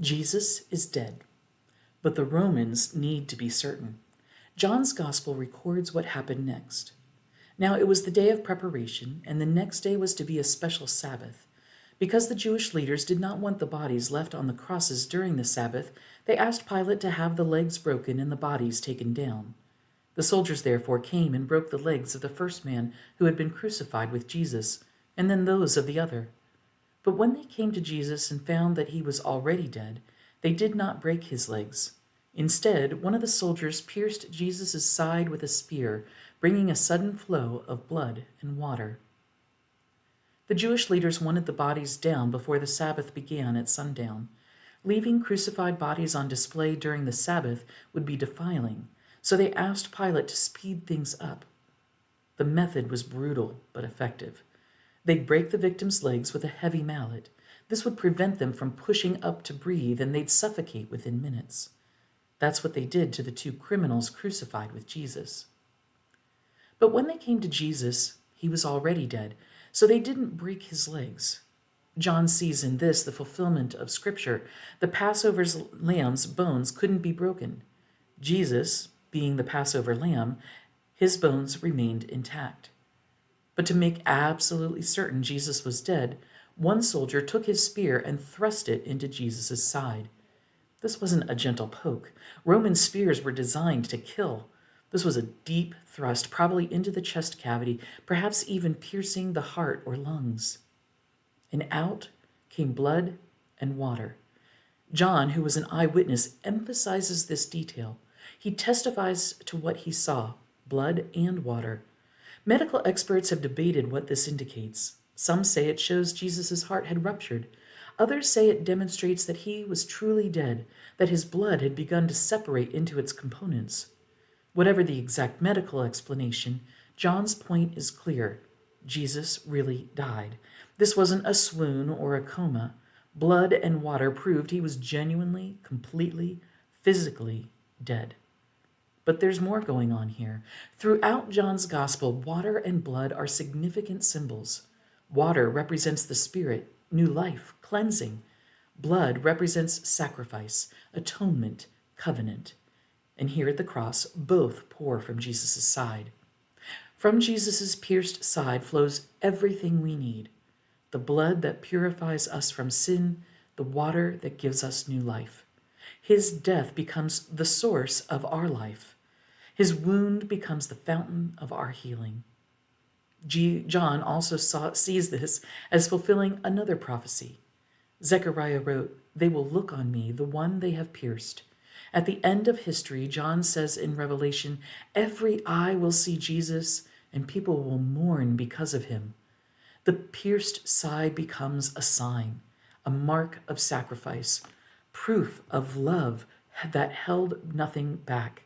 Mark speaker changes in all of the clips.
Speaker 1: Jesus is dead, but the Romans need to be certain. John's gospel records what happened next. Now it was the day of preparation, and the next day was to be a special Sabbath. Because the Jewish leaders did not want the bodies left on the crosses during the Sabbath, they asked Pilate to have the legs broken and the bodies taken down. The soldiers therefore came and broke the legs of the first man who had been crucified with Jesus, and then those of the other. But when they came to Jesus and found that he was already dead, they did not break his legs. Instead, one of the soldiers pierced Jesus' side with a spear, bringing a sudden flow of blood and water. The Jewish leaders wanted the bodies down before the Sabbath began at sundown. Leaving crucified bodies on display during the Sabbath would be defiling, so they asked Pilate to speed things up. The method was brutal but effective. They'd break the victim's legs with a heavy mallet. This would prevent them from pushing up to breathe, and they'd suffocate within minutes. That's what they did to the two criminals crucified with Jesus. But when they came to Jesus, he was already dead, so they didn't break his legs. John sees in this the fulfillment of Scripture. The Passover's lamb's bones couldn't be broken. Jesus, being the Passover lamb, his bones remained intact. But to make absolutely certain Jesus was dead, one soldier took his spear and thrust it into Jesus' side. This wasn't a gentle poke. Roman spears were designed to kill. This was a deep thrust, probably into the chest cavity, perhaps even piercing the heart or lungs. And out came blood and water. John, who was an eyewitness, emphasizes this detail. He testifies to what he saw, blood and water. Medical experts have debated what this indicates. Some say it shows Jesus' heart had ruptured. Others say it demonstrates that he was truly dead, that his blood had begun to separate into its components. Whatever the exact medical explanation, John's point is clear. Jesus really died. This wasn't a swoon or a coma. Blood and water proved he was genuinely, completely, physically dead. But there's more going on here. Throughout John's gospel, water and blood are significant symbols. Water represents the Spirit, new life, cleansing. Blood represents sacrifice, atonement, covenant. And here at the cross, both pour from Jesus' side. From Jesus' pierced side flows everything we need: the blood that purifies us from sin, the water that gives us new life. His death becomes the source of our life. His wound becomes the fountain of our healing. John also sees this as fulfilling another prophecy. Zechariah wrote, "They will look on me, the one they have pierced." At the end of history, John says in Revelation, "Every eye will see Jesus, and people will mourn because of him." The pierced side becomes a sign, a mark of sacrifice, proof of love that held nothing back.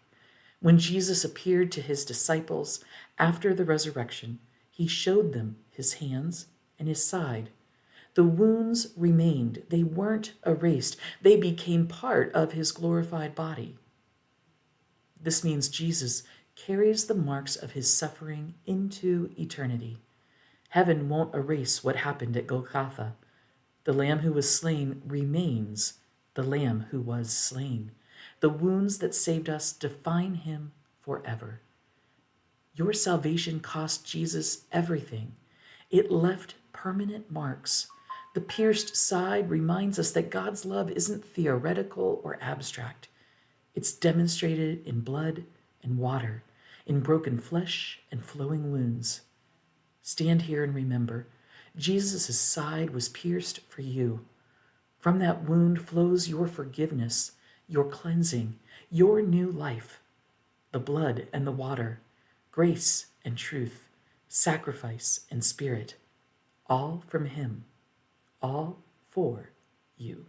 Speaker 1: When Jesus appeared to his disciples after the resurrection, he showed them his hands and his side. The wounds remained. They weren't erased. They became part of his glorified body. This means Jesus carries the marks of his suffering into eternity. Heaven won't erase what happened at Golgotha. The Lamb who was slain remains the Lamb who was slain. The wounds that saved us define him forever. Your salvation cost Jesus everything. It left permanent marks. The pierced side reminds us that God's love isn't theoretical or abstract. It's demonstrated in blood and water, in broken flesh and flowing wounds. Stand here and remember, Jesus' side was pierced for you. From that wound flows your forgiveness, your cleansing, your new life. The blood and the water, grace and truth, sacrifice and spirit, all from him, all for you.